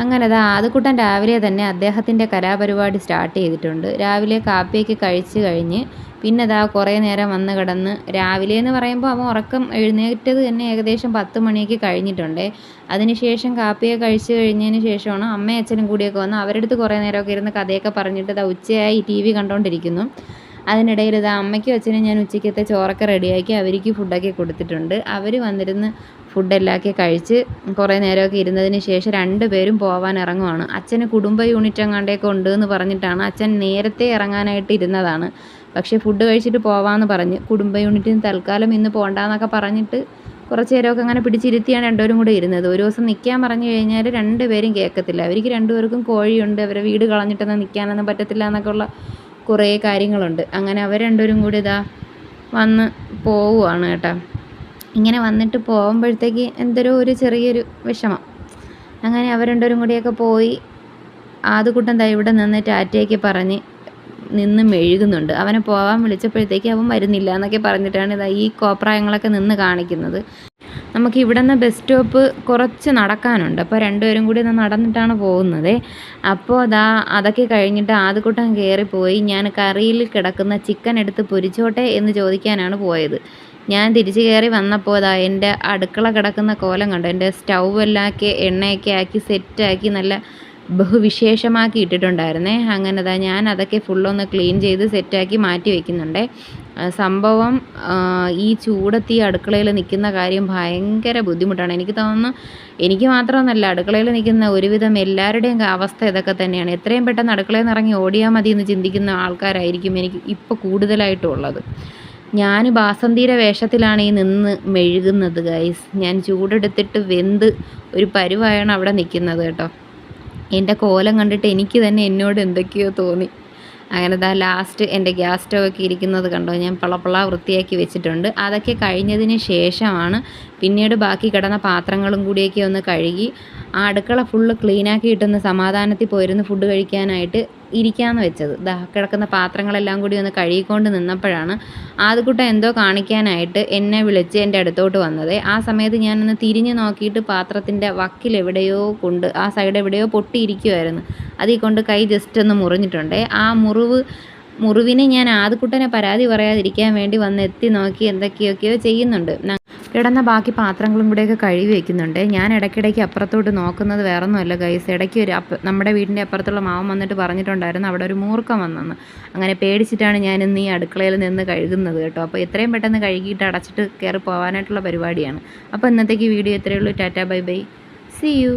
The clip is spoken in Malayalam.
അങ്ങനെ ആദ്യക്കുട്ടൻ രാവിലെ തന്നെ അദ്ദേഹത്തിൻ്റെ കലാപരിപാടി സ്റ്റാർട്ട് ചെയ്തിട്ടുണ്ട്. രാവിലെ കാപ്പിയൊക്കെ കഴിച്ച് കഴിഞ്ഞ് പിന്നെ കുറേ നേരം വന്ന് കിടന്ന് രാവിലെ എന്ന് പറയുമ്പോൾ അവൻ ഉറക്കം എഴുന്നേറ്റത് തന്നെ ഏകദേശം 10 മണിയൊക്കെ കഴിഞ്ഞിട്ടുണ്ട്. അതിനുശേഷം കാപ്പിയൊക്കെ കഴിച്ച് കഴിഞ്ഞതിന് ശേഷമാണ് അമ്മയും അച്ഛനും കൂടിയൊക്കെ വന്ന് അവരുടെ അടുത്ത് കുറേ നേരമൊക്കെ ഇരുന്ന് കഥയൊക്കെ പറഞ്ഞിട്ട് ഉച്ചയായി TV കണ്ടുകൊണ്ടിരിക്കുന്നു. അതിനിടയിൽ അമ്മയ്ക്കും അച്ഛനും ഞാൻ ഉച്ചയ്ക്കത്തെ ചോറൊക്കെ റെഡിയാക്കി അവർക്ക് ഫുഡൊക്കെ കൊടുത്തിട്ടുണ്ട്. അവർ വന്നിരുന്ന് ഫുഡെല്ലാമൊക്കെ കഴിച്ച് കുറേ നേരമൊക്കെ ഇരുന്നതിന് ശേഷം 2 പേരും പോകാൻ ഇറങ്ങുവാണ്. അച്ഛന് കുടുംബ യൂണിറ്റ് എങ്ങാണ്ടൊക്കെ ഉണ്ട് എന്ന് പറഞ്ഞിട്ടാണ് അച്ഛൻ നേരത്തെ ഇറങ്ങാനായിട്ട് ഇരുന്നതാണ്. പക്ഷേ ഫുഡ് കഴിച്ചിട്ട് പോവാമെന്ന് പറഞ്ഞ് കുടുംബ യൂണിറ്റിന് തൽക്കാലം ഇന്ന് പോകണ്ടെന്നൊക്കെ പറഞ്ഞിട്ട് കുറച്ച് നേരമൊക്കെ അങ്ങനെ പിടിച്ചിരുത്തിയാണ് 2 പേരും കൂടെ ഇരുന്നത്. ഒരു ദിവസം നിൽക്കാൻ പറഞ്ഞു കഴിഞ്ഞാൽ 2 പേരും കേൾക്കത്തില്ല. അവർക്ക് 2 പേർക്കും കോഴിയുണ്ട്, അവരെ വീട് കളഞ്ഞിട്ടൊന്നും നിൽക്കാനൊന്നും പറ്റത്തില്ല എന്നൊക്കെ ഉള്ള കുറേ കാര്യങ്ങളുണ്ട്. അങ്ങനെ അവർ 2 പേരും കൂടി വന്ന് പോവുകയാണ് കേട്ടോ. ഇങ്ങനെ വന്നിട്ട് പോകുമ്പോഴത്തേക്ക് എന്തൊരു ചെറിയൊരു വിഷമം. അങ്ങനെ അവർ 2 പേരും കൂടിയൊക്കെ പോയി. ആദ്യക്കുട്ടൻ ഇവിടെ നിന്ന് ടാറ്റയൊക്കെ പറഞ്ഞ് നിന്ന് മെഴുകുന്നുണ്ട്. അവനെ പോകാൻ വിളിച്ചപ്പോഴത്തേക്ക് അവൻ വരുന്നില്ല എന്നൊക്കെ പറഞ്ഞിട്ടാണ് ഈ കോപ്രായങ്ങളൊക്കെ നിന്ന് കാണിക്കുന്നത്. നമുക്ക് ഇവിടെ നിന്ന് ബസ് സ്റ്റോപ്പ് കുറച്ച് നടക്കാനുണ്ട്. അപ്പോൾ 2 പേരും കൂടി നടന്നിട്ടാണ് പോകുന്നത്. അപ്പോൾ അതൊക്കെ കഴിഞ്ഞിട്ട് ആദ്യക്കുട്ടൻ കയറിപ്പോയി. ഞാൻ കറിയിൽ കിടക്കുന്ന ചിക്കൻ എടുത്ത് പൊരിച്ചോട്ടെ എന്ന് ചോദിക്കാനാണ് പോയത്. ഞാൻ തിരിച്ച് കയറി വന്നപ്പോൾ എൻ്റെ അടുക്കള കിടക്കുന്ന കോലം കണ്ടു. എൻ്റെ സ്റ്റൗവെല്ലാം എണ്ണയൊക്കെ ആക്കി സെറ്റാക്കി നല്ല ബഹുവിശേഷമാക്കി ഇട്ടിട്ടുണ്ടായിരുന്നേ. അങ്ങനെ ഞാൻ അതൊക്കെ ഫുള്ളൊന്ന് ക്ലീൻ ചെയ്ത് സെറ്റാക്കി മാറ്റി വയ്ക്കുന്നുണ്ട്. സംഭവം ഈ ചൂടത്ത് ഈ അടുക്കളയിൽ നിൽക്കുന്ന കാര്യം ഭയങ്കര ബുദ്ധിമുട്ടാണ്. എനിക്ക് തോന്നുന്നു എനിക്ക് മാത്രമൊന്നുമല്ല, അടുക്കളയിൽ നിൽക്കുന്ന ഒരുവിധം എല്ലാവരുടെയും അവസ്ഥ ഇതൊക്കെ തന്നെയാണ്. എത്രയും പെട്ടെന്ന് അടുക്കളയിൽ നിന്ന് ഇറങ്ങി ഓടിയാൽ മതി എന്ന് ചിന്തിക്കുന്ന ആൾക്കാരായിരിക്കും എനിക്ക് ഇപ്പോൾ കൂടുതലായിട്ടും ഉള്ളത്. ഞാൻ ബാസന്തിയുടെ വേഷത്തിലാണ് ഈ നിന്ന് മെഴുകുന്നത് ഗൈസ്. ഞാൻ ചൂടെടുത്തിട്ട് വെന്ത് ഒരു പരുവായാണ് അവിടെ നിൽക്കുന്നത് കേട്ടോ. എൻ്റെ കോലം കണ്ടിട്ട് എനിക്ക് തന്നെ എന്നോട് എന്തൊക്കെയോ തോന്നി. അങ്ങനെ ലാസ്റ്റ് എൻ്റെ ഗ്യാസ് സ്റ്റൗവൊക്കെ ഇരിക്കുന്നത് കണ്ടോ, ഞാൻ പളപ്പള വൃത്തിയാക്കി വെച്ചിട്ടുണ്ട്. അതൊക്കെ കഴിഞ്ഞതിന് ശേഷമാണ് പിന്നീട് ബാക്കി കിടന്ന പാത്രങ്ങളും കൂടിയൊക്കെ ഒന്ന് കഴുകി ആ അടുക്കള ഫുള്ള് ക്ലീനാക്കി ഇട്ടൊന്ന് സമാധാനത്തിൽ പോയിരുന്ന് ഫുഡ് കഴിക്കാനായിട്ട് ഇരിക്കാമെന്ന് വെച്ചത്. കിടക്കുന്ന പാത്രങ്ങളെല്ലാം കൂടി ഒന്ന് കഴുകിക്കൊണ്ട് നിന്നപ്പോഴാണ് ആദ്യക്കുട്ടൻ എന്തോ കാണിക്കാനായിട്ട് എന്നെ വിളിച്ച് എൻ്റെ അടുത്തോട്ട് വന്നത്. ആ സമയത്ത് ഞാനൊന്ന് തിരിഞ്ഞ് നോക്കിയിട്ട് പാത്രത്തിൻ്റെ വക്കിലെവിടെയോ ആ സൈഡ് എവിടെയോ പൊട്ടിയിരിക്കുമായിരുന്നു. അതിൽ കൊണ്ട് കൈ ജസ്റ്റ് ഒന്ന് മുറിഞ്ഞിട്ടുണ്ട്. ആ മുറിവിന് ഞാൻ ആദ്യക്കുട്ടനെ പരാതി പറയാതിരിക്കാൻ വേണ്ടി വന്ന് എത്തി നോക്കി എന്തൊക്കെയൊക്കെയോ ചെയ്യുന്നുണ്ട്. കിടന്ന ബാക്കി പാത്രങ്ങളും കൂടെയൊക്കെ കഴുകി വയ്ക്കുന്നുണ്ട്. ഞാൻ ഇടയ്ക്കിടയ്ക്ക് അപ്പുറത്തോട്ട് നോക്കുന്നത് വേറൊന്നുമല്ല ഗൈസ്. ഇടയ്ക്ക് നമ്മുടെ വീടിൻ്റെ അപ്പുറത്തുള്ള മാവൻ വന്നിട്ട് പറഞ്ഞിട്ടുണ്ടായിരുന്നു അവിടെ ഒരു മൂർഖം വന്നെന്ന്. അങ്ങനെ പേടിച്ചിട്ടാണ് ഞാൻ ഇന്ന് ഈ അടുക്കളയിൽ നിന്ന് കഴുകുന്നത് കേട്ടോ. അപ്പോൾ എത്രയും പെട്ടെന്ന് കഴുകിയിട്ട് അടച്ചിട്ട് കയറി പോകാനായിട്ടുള്ള പരിപാടിയാണ്. അപ്പോൾ ഇന്നത്തേക്ക് വീഡിയോ ഇത്രയേ ഉള്ളൂ. Tata bye bye, see U.